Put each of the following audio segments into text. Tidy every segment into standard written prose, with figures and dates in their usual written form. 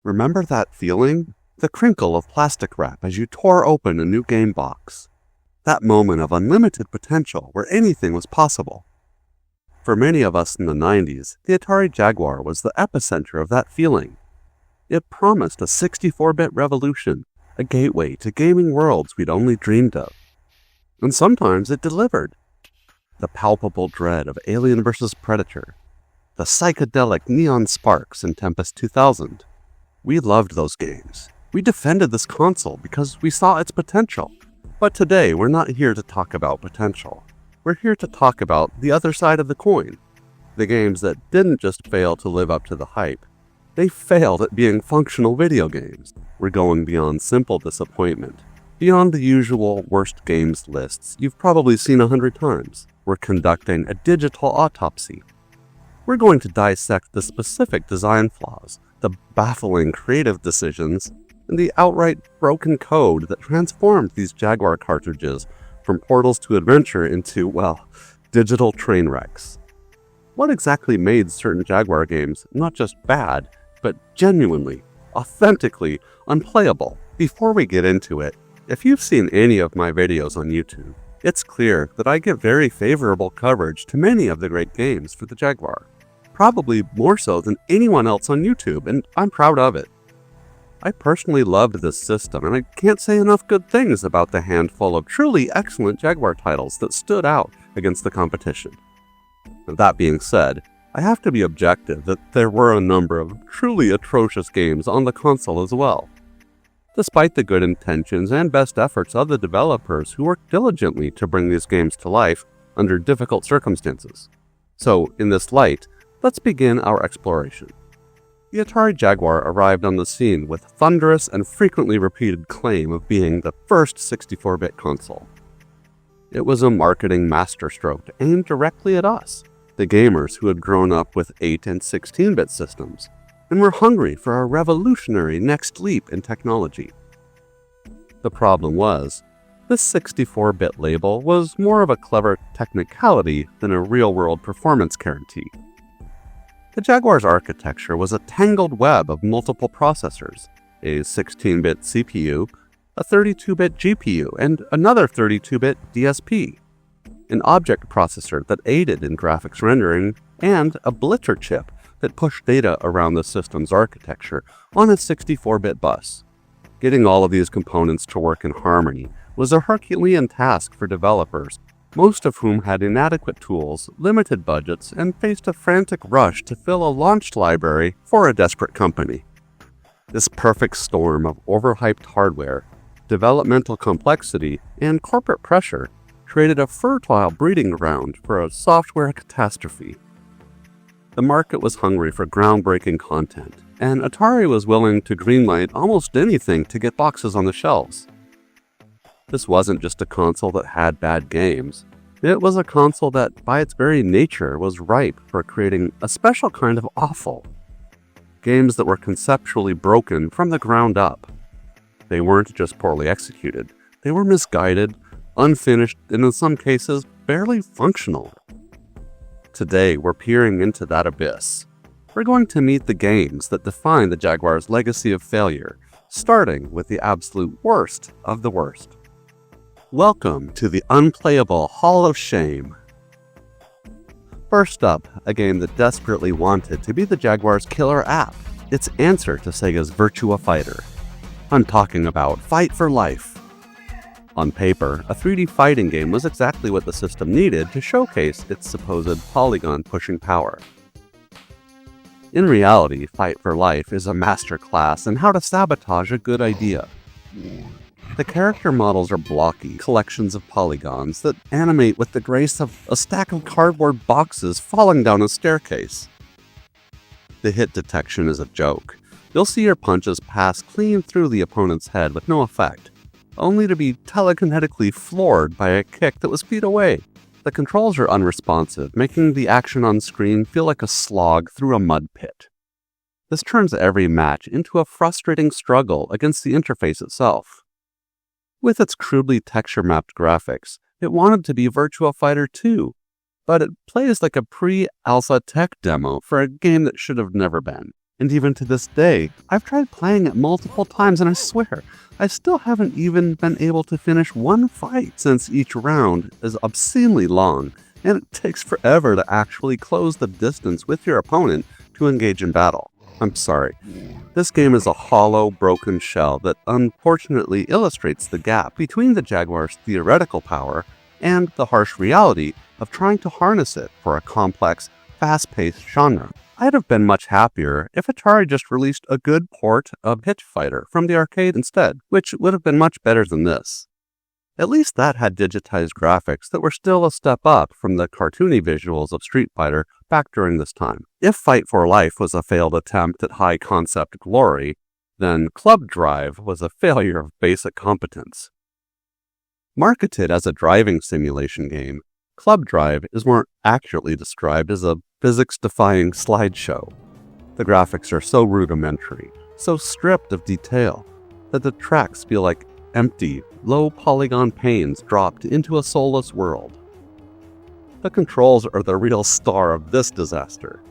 Remember that feeling? The crinkle of plastic wrap as you tore open a new game box. That moment of unlimited potential where anything was possible. For many of us in the 90s, the Atari Jaguar was the epicenter of that feeling. It promised a 64-bit revolution, a gateway to gaming worlds we'd only dreamed of. And sometimes it delivered. The palpable dread of Alien vs. Predator, the psychedelic neon sparks in Tempest 2000. We loved those games. We defended this console because we saw its potential. But today, we're not here to talk about potential. We're here to talk about the other side of the coin. The games that didn't just fail to live up to the hype. They failed at being functional video games. We're going beyond simple disappointment. Beyond the usual worst games lists you've probably seen 100 times. We're conducting a digital autopsy. We're going to dissect the specific design flaws, the baffling creative decisions, and the outright broken code that transformed these Jaguar cartridges from portals to adventure into, well, digital train wrecks. What exactly made certain Jaguar games not just bad, but genuinely, authentically unplayable? Before we get into it, if you've seen any of my videos on YouTube, it's clear that I give very favorable coverage to many of the great games for the Jaguar. Probably more so than anyone else on YouTube, and I'm proud of it. I personally loved this system, and I can't say enough good things about the handful of truly excellent Jaguar titles that stood out against the competition. That being said, I have to be objective that there were a number of truly atrocious games on the console as well. Despite the good intentions and best efforts of the developers who worked diligently to bring these games to life under difficult circumstances. So, in this light, let's begin our exploration. The Atari Jaguar arrived on the scene with thunderous and frequently repeated claim of being the first 64-bit console. It was a marketing masterstroke aimed directly at us, the gamers who had grown up with 8 and 16-bit systems, and were hungry for a revolutionary next leap in technology. The problem was, this 64-bit label was more of a clever technicality than a real-world performance guarantee. The Jaguar's architecture was a tangled web of multiple processors, a 16-bit CPU, a 32-bit GPU, and another 32-bit DSP, an object processor that aided in graphics rendering, and a blitzer chip that pushed data around the system's architecture on a 64-bit bus. Getting all of these components to work in harmony was a Herculean task for developers, most of whom had inadequate tools, limited budgets, and faced a frantic rush to fill a launched library for a desperate company. This perfect storm of overhyped hardware, developmental complexity, and corporate pressure created a fertile breeding ground for a software catastrophe. The market was hungry for groundbreaking content, and Atari was willing to greenlight almost anything to get boxes on the shelves. This wasn't just a console that had bad games. It was a console that, by its very nature, was ripe for creating a special kind of awful. Games that were conceptually broken from the ground up. They weren't just poorly executed. They were misguided, unfinished, and in some cases, barely functional. Today, we're peering into that abyss. We're going to meet the games that define the Jaguar's legacy of failure, starting with the absolute worst of the worst. Welcome to the unplayable Hall of Shame. First up, a game that desperately wanted to be the Jaguar's killer app, its answer to Sega's Virtua Fighter. I'm talking about Fight for Life. On paper, a 3D fighting game was exactly what the system needed to showcase its supposed polygon-pushing power. In reality, Fight for Life is a masterclass in how to sabotage a good idea. The character models are blocky collections of polygons that animate with the grace of a stack of cardboard boxes falling down a staircase. The hit detection is a joke. You'll see your punches pass clean through the opponent's head with no effect, only to be telekinetically floored by a kick that was feet away. The controls are unresponsive, making the action on screen feel like a slog through a mud pit. This turns every match into a frustrating struggle against the interface itself. With its crudely texture-mapped graphics, it wanted to be Virtua Fighter 2, but it plays like a pre-alpha tech demo for a game that should have never been. And even to this day, I've tried playing it multiple times, and I swear, I still haven't even been able to finish one fight since each round is obscenely long, and it takes forever to actually close the distance with your opponent to engage in battle. I'm sorry. This game is a hollow, broken shell that unfortunately illustrates the gap between the Jaguar's theoretical power and the harsh reality of trying to harness it for a complex, fast-paced genre. I'd have been much happier if Atari just released a good port of Hitch Fighter from the arcade instead, which would have been much better than this. At least that had digitized graphics that were still a step up from the cartoony visuals of Street Fighter back during this time. If Fight for Life was a failed attempt at high-concept glory, then Club Drive was a failure of basic competence. Marketed as a driving simulation game, Club Drive is more accurately described as a physics-defying slideshow. The graphics are so rudimentary, so stripped of detail, that the tracks feel like empty, low-polygon panes dropped into a soulless world. The controls are the real star of this disaster.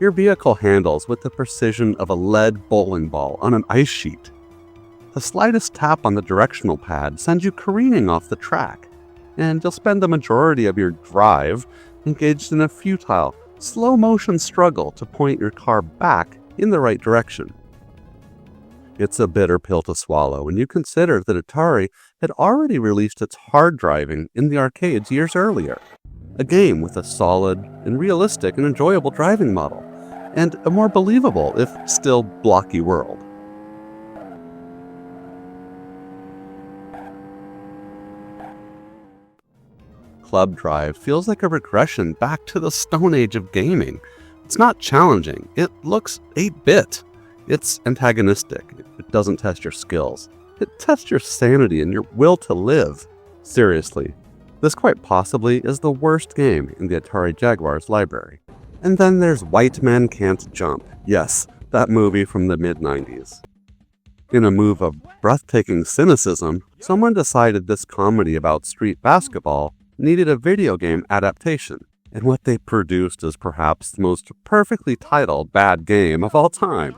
Your vehicle handles with the precision of a lead bowling ball on an ice sheet. The slightest tap on the directional pad sends you careening off the track, and you'll spend the majority of your drive engaged in a futile, slow-motion struggle to point your car back in the right direction. It's a bitter pill to swallow when you consider that Atari had already released its hard driving in the arcades years earlier, a game with a solid and realistic and enjoyable driving model, and a more believable, if still blocky world. Club Drive feels like a regression back to the Stone Age of gaming. It's not challenging. It looks 8-bit. It's antagonistic. It doesn't test your skills. It tests your sanity and your will to live. Seriously, this quite possibly is the worst game in the Atari Jaguar's library. And then there's White Men Can't Jump. Yes, that movie from the mid-90s. In a move of breathtaking cynicism, someone decided this comedy about street basketball needed a video game adaptation, and what they produced is perhaps the most perfectly titled bad game of all time.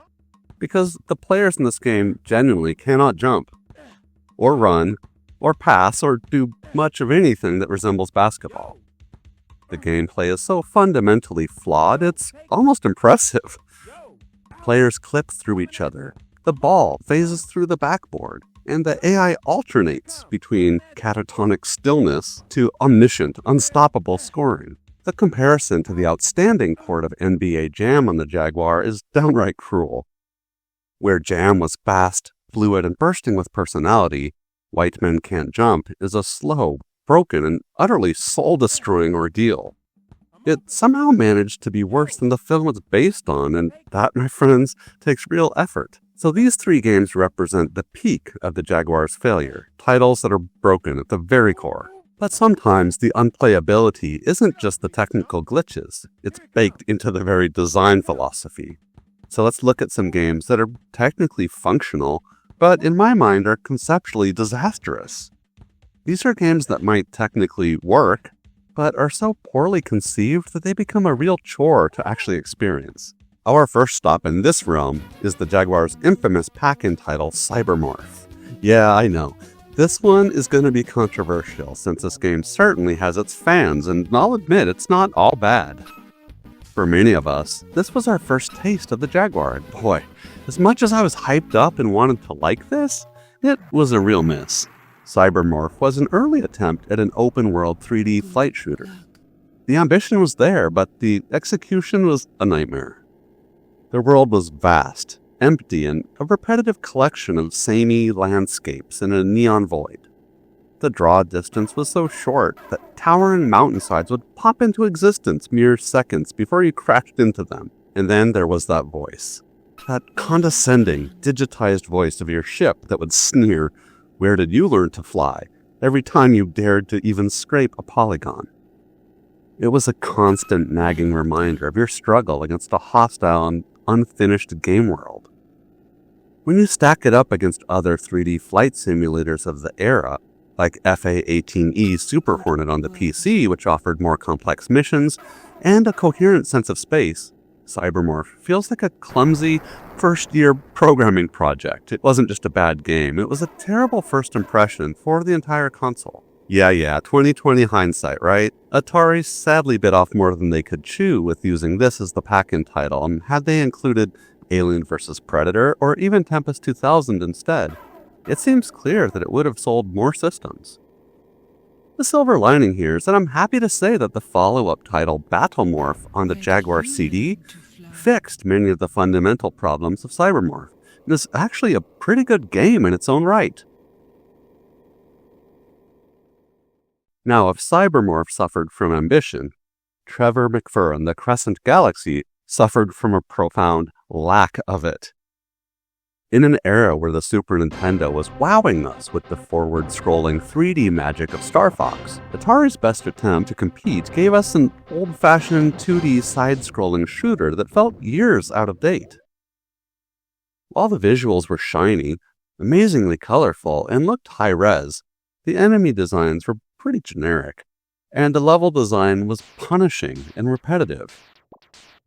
Because the players in this game genuinely cannot jump, or run, or pass, or do much of anything that resembles basketball. The gameplay is so fundamentally flawed, it's almost impressive. Players clip through each other, the ball phases through the backboard, and the AI alternates between catatonic stillness to omniscient, unstoppable scoring. The comparison to the outstanding port of NBA Jam on the Jaguar is downright cruel. Where Jam was fast, fluid, and bursting with personality, White Men Can't Jump is a slow, broken, and utterly soul-destroying ordeal. It somehow managed to be worse than the film it's based on, and that, my friends, takes real effort. So these three games represent the peak of the Jaguar's failure, titles that are broken at the very core. But sometimes the unplayability isn't just the technical glitches, it's baked into the very design philosophy. So let's look at some games that are technically functional, but in my mind are conceptually disastrous. These are games that might technically work, but are so poorly conceived that they become a real chore to actually experience. Our first stop in this realm is the Jaguar's infamous pack-in title, Cybermorph. Yeah, I know. This one is going to be controversial, since this game certainly has its fans, and I'll admit it's not all bad. For many of us, this was our first taste of the Jaguar, and boy, as much as I was hyped up and wanted to like this, it was a real miss. Cybermorph was an early attempt at an open-world 3D flight shooter. The ambition was there, but the execution was a nightmare. The world was vast, empty, and a repetitive collection of samey landscapes in a neon void. The draw distance was so short that towering mountainsides would pop into existence mere seconds before you crashed into them. And then there was that voice. That condescending, digitized voice of your ship that would sneer, "Where did you learn to fly?" every time you dared to even scrape a polygon. It was a constant nagging reminder of your struggle against a hostile and unfinished game world. When you stack it up against other 3D flight simulators of the era, like FA-18E Super Hornet on the PC, which offered more complex missions and a coherent sense of space, Cybermorph feels like a clumsy, first-year programming project. It wasn't just a bad game, it was a terrible first impression for the entire console. Yeah, 2020 hindsight, right? Atari sadly bit off more than they could chew with using this as the pack-in title, and had they included Alien vs. Predator or even Tempest 2000 instead, it seems clear that it would have sold more systems. The silver lining here is that I'm happy to say that the follow-up title Battlemorph on the Jaguar CD fixed many of the fundamental problems of Cybermorph, and is actually a pretty good game in its own right. Now, if Cybermorph suffered from ambition, Trevor McFur and the Crescent Galaxy suffered from a profound lack of it. In an era where the Super Nintendo was wowing us with the forward-scrolling 3D magic of Star Fox, Atari's best attempt to compete gave us an old-fashioned 2D side-scrolling shooter that felt years out of date. While the visuals were shiny, amazingly colorful, and looked high-res, the enemy designs were pretty generic, and the level design was punishing and repetitive.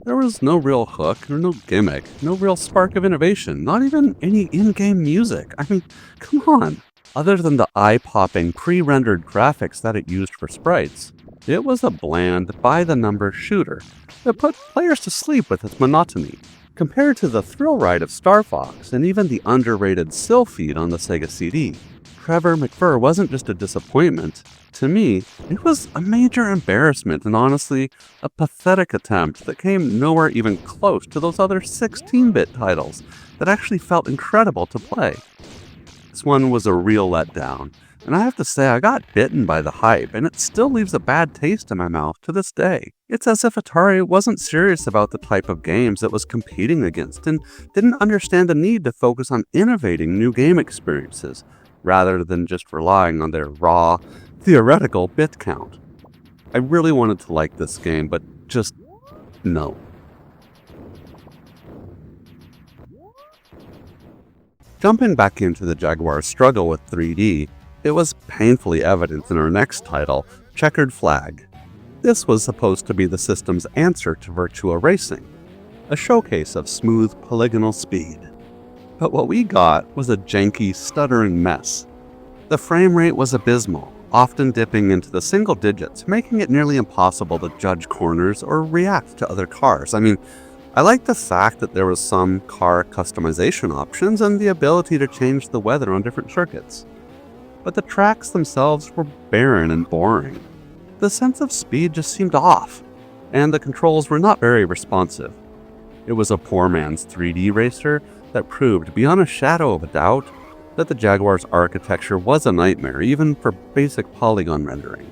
There was no real hook, or no gimmick, no real spark of innovation, not even any in-game music. I mean, come on. Other than the eye-popping, pre-rendered graphics that it used for sprites, it was a bland, by-the-numbers shooter that put players to sleep with its monotony. Compared to the thrill ride of Star Fox, and even the underrated Sylpheed on the Sega CD, Trevor McFur wasn't just a disappointment. To me, it was a major embarrassment and honestly, a pathetic attempt that came nowhere even close to those other 16-bit titles that actually felt incredible to play. This one was a real letdown, and I have to say I got bitten by the hype, and it still leaves a bad taste in my mouth to this day. It's as if Atari wasn't serious about the type of games it was competing against and didn't understand the need to focus on innovating new game experiences, rather than just relying on their raw, theoretical bit count. I really wanted to like this game, but just no. Jumping back into the Jaguar's struggle with 3D, it was painfully evident in our next title, Checkered Flag. This was supposed to be the system's answer to Virtua Racing, a showcase of smooth polygonal speed. But what we got was a janky, stuttering mess. The frame rate was abysmal, often dipping into the single digits, making it nearly impossible to judge corners or react to other cars. I mean, I liked the fact that there was some car customization options and the ability to change the weather on different circuits. But the tracks themselves were barren and boring. The sense of speed just seemed off, and the controls were not very responsive. It was a poor man's 3D racer that proved beyond a shadow of a doubt that the Jaguar's architecture was a nightmare even for basic polygon rendering.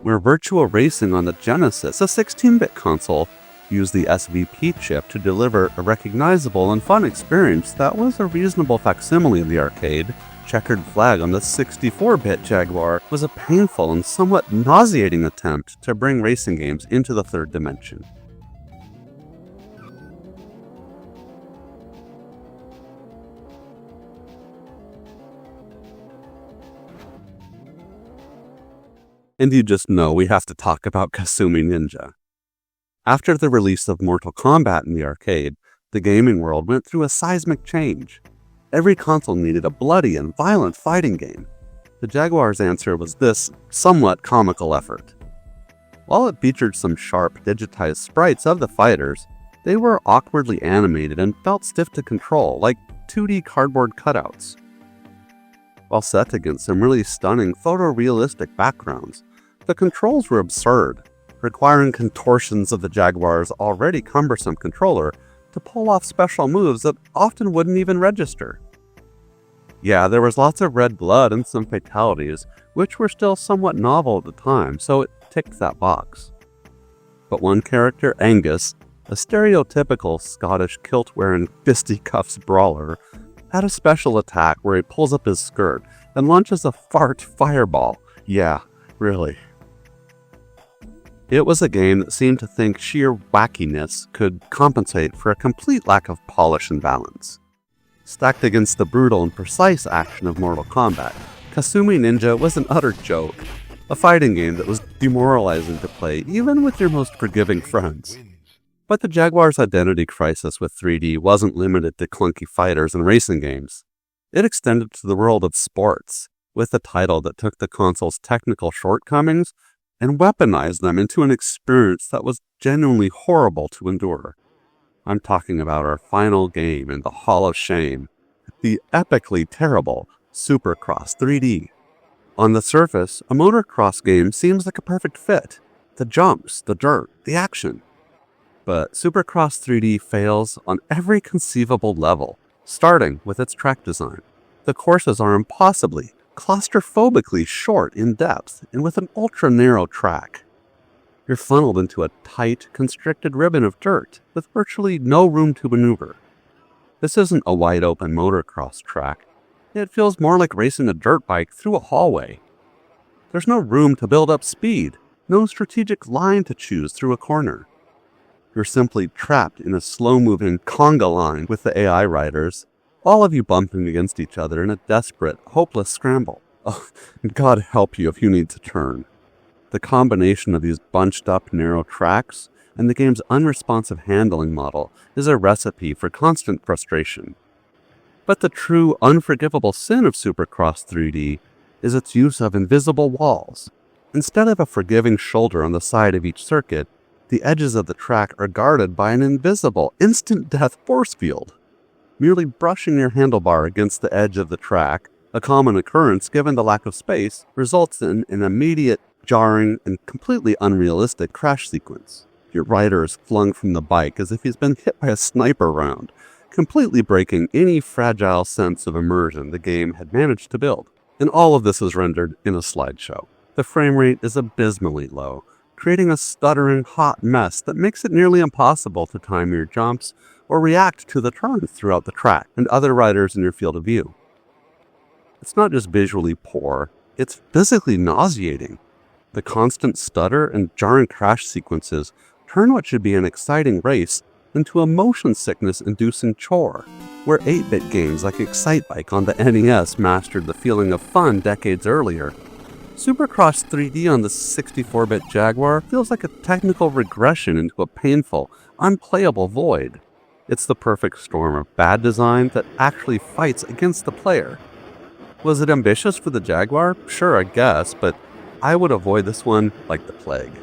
Where Virtua Racing on the Genesis, a 16-bit console, used the SVP chip to deliver a recognizable and fun experience that was a reasonable facsimile of the arcade, Checkered Flag on the 64-bit Jaguar was a painful and somewhat nauseating attempt to bring racing games into the third dimension. And you just know we have to talk about Kasumi Ninja. After the release of Mortal Kombat in the arcade, the gaming world went through a seismic change. Every console needed a bloody and violent fighting game. The Jaguar's answer was this somewhat comical effort. While it featured some sharp, digitized sprites of the fighters, they were awkwardly animated and felt stiff to control, like 2D cardboard cutouts. While set against some really stunning photorealistic backgrounds, the controls were absurd, requiring contortions of the Jaguar's already cumbersome controller to pull off special moves that often wouldn't even register. Yeah, there was lots of red blood and some fatalities, which were still somewhat novel at the time, so it ticked that box. But one character, Angus, a stereotypical Scottish kilt-wearing fisticuffs brawler, had a special attack where he pulls up his skirt and launches a fart fireball. Yeah, really. It was a game that seemed to think sheer wackiness could compensate for a complete lack of polish and balance. Stacked against the brutal and precise action of Mortal Kombat, Kasumi Ninja was an utter joke, a fighting game that was demoralizing to play even with your most forgiving friends. But the Jaguar's identity crisis with 3D wasn't limited to clunky fighters and racing games. It extended to the world of sports, with a title that took the console's technical shortcomings and weaponized them into an experience that was genuinely horrible to endure. I'm talking about our final game in the Hall of Shame, the epically terrible Supercross 3D. On the surface, a motocross game seems like a perfect fit. The jumps, the dirt, the action. But Supercross 3D fails on every conceivable level, starting with its track design. The courses are impossibly, claustrophobically short in depth and with an ultra-narrow track. You're funneled into a tight, constricted ribbon of dirt with virtually no room to maneuver. This isn't a wide-open motocross track. It feels more like racing a dirt bike through a hallway. There's no room to build up speed, no strategic line to choose through a corner. You're simply trapped in a slow-moving conga line with the AI riders, all of you bumping against each other in a desperate, hopeless scramble. Oh, God help you if you need to turn. The combination of these bunched-up narrow tracks and the game's unresponsive handling model is a recipe for constant frustration. But the true, unforgivable sin of Supercross 3D is its use of invisible walls. Instead of a forgiving shoulder on the side of each circuit, the edges of the track are guarded by an invisible, instant-death force field. Merely brushing your handlebar against the edge of the track, a common occurrence given the lack of space, results in an immediate, jarring, and completely unrealistic crash sequence. Your rider is flung from the bike as if he's been hit by a sniper round, completely breaking any fragile sense of immersion the game had managed to build. And all of this is rendered in a slideshow. The frame rate is abysmally low, creating a stuttering, hot mess that makes it nearly impossible to time your jumps or react to the turns throughout the track and other riders in your field of view. It's not just visually poor, it's physically nauseating. The constant stutter and jarring crash sequences turn what should be an exciting race into a motion sickness-inducing chore, where 8-bit games like Excitebike on the NES mastered the feeling of fun decades earlier. Supercross 3D on the 64-bit Jaguar feels like a technical regression into a painful, unplayable void. It's the perfect storm of bad design that actually fights against the player. Was it ambitious for the Jaguar? Sure, I guess, but I would avoid this one like the plague.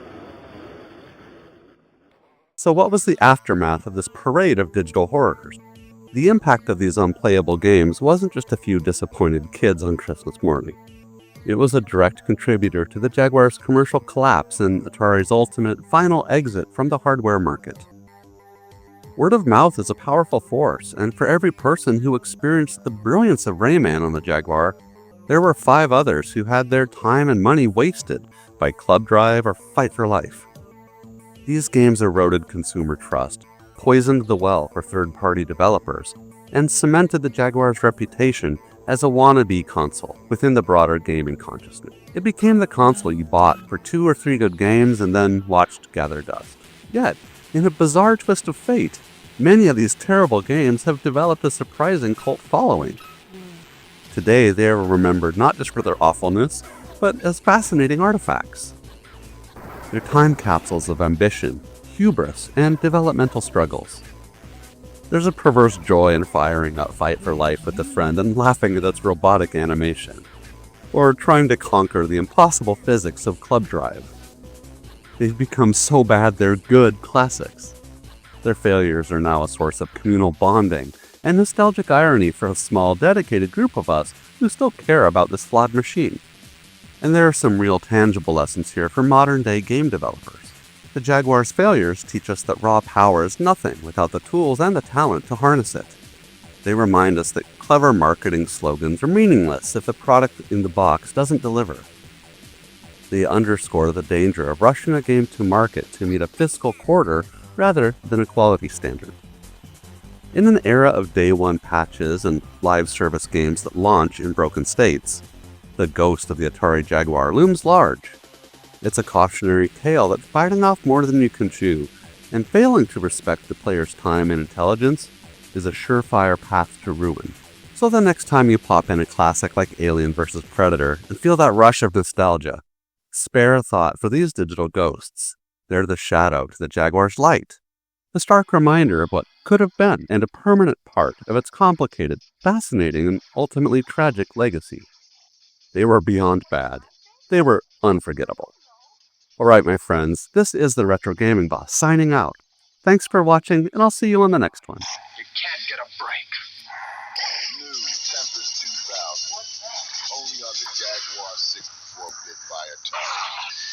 So what was the aftermath of this parade of digital horrors? The impact of these unplayable games wasn't just a few disappointed kids on Christmas morning. It was a direct contributor to the Jaguar's commercial collapse and Atari's ultimate final exit from the hardware market. Word of mouth is a powerful force, and for every person who experienced the brilliance of Rayman on the Jaguar, there were 5 others who had their time and money wasted by Club Drive or Fight for Life. These games eroded consumer trust, poisoned the well for third-party developers, and cemented the Jaguar's reputation as a wannabe console within the broader gaming consciousness. It became the console you bought for 2 or 3 good games and then watched gather dust. Yet, in a bizarre twist of fate, many of these terrible games have developed a surprising cult following. Today, they are remembered not just for their awfulness, but as fascinating artifacts. They're time capsules of ambition, hubris, and developmental struggles. There's a perverse joy in firing up Fight for Life with a friend and laughing at its robotic animation, or trying to conquer the impossible physics of Club Drive. They've become so bad they're good classics. Their failures are now a source of communal bonding and nostalgic irony for a small, dedicated group of us who still care about this flawed machine. And there are some real tangible lessons here for modern-day game developers. The Jaguar's failures teach us that raw power is nothing without the tools and the talent to harness it. They remind us that clever marketing slogans are meaningless if the product in the box doesn't deliver. They underscore the danger of rushing a game to market to meet a fiscal quarter rather than a quality standard. In an era of day-one patches and live service games that launch in broken states, the ghost of the Atari Jaguar looms large. It's a cautionary tale that's biting off more than you can chew, and failing to respect the player's time and intelligence is a surefire path to ruin. So the next time you pop in a classic like Alien vs. Predator and feel that rush of nostalgia, spare a thought for these digital ghosts. They're the shadow to the Jaguar's light. A stark reminder of what could have been and a permanent part of its complicated, fascinating, and ultimately tragic legacy. They were beyond bad. They were unforgettable. Alright, my friends, this is the Retro Gaming Boss signing out. Thanks for watching, and I'll see you on the next one. You can't get a break. New Tempest 2000. Only on the Jaguar 64-bit by Atari.